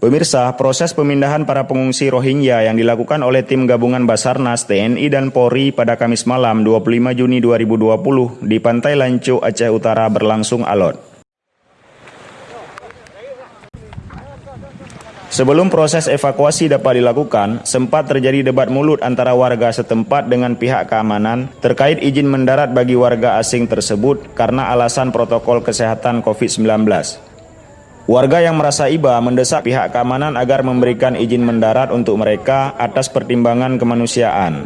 Pemirsa, proses pemindahan para pengungsi Rohingya yang dilakukan oleh tim gabungan Basarnas, TNI dan Polri pada Kamis malam 25 Juni 2020 di Pantai Lancu, Aceh Utara berlangsung alot. Sebelum proses evakuasi dapat dilakukan, sempat terjadi debat mulut antara warga setempat dengan pihak keamanan terkait izin mendarat bagi warga asing tersebut karena alasan protokol kesehatan COVID-19. Warga yang merasa iba mendesak pihak keamanan agar memberikan izin mendarat untuk mereka atas pertimbangan kemanusiaan.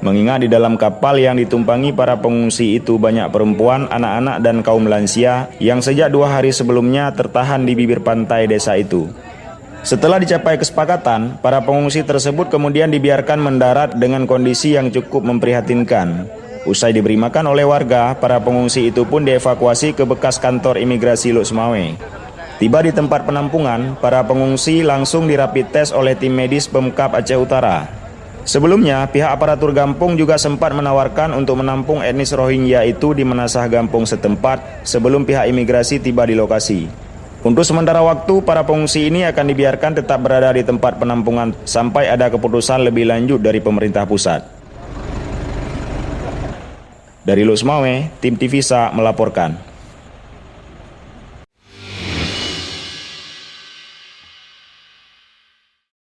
Mengingat di dalam kapal yang ditumpangi para pengungsi itu banyak perempuan, anak-anak dan kaum lansia yang sejak 2 hari sebelumnya tertahan di bibir pantai desa itu. Setelah dicapai kesepakatan, para pengungsi tersebut kemudian dibiarkan mendarat dengan kondisi yang cukup memprihatinkan. Usai diberi makan oleh warga, para pengungsi itu pun dievakuasi ke bekas kantor imigrasi Luk Semawe. Tiba di tempat penampungan, para pengungsi langsung dirapid tes oleh tim medis Pemkab Aceh Utara. Sebelumnya, pihak aparatur Gampung juga sempat menawarkan untuk menampung etnis Rohingya itu di Menasah Gampung setempat sebelum pihak imigrasi tiba di lokasi. Untuk sementara waktu, para pengungsi ini akan dibiarkan tetap berada di tempat penampungan sampai ada keputusan lebih lanjut dari pemerintah pusat. Dari Luk Semawe, tim Tivisa melaporkan.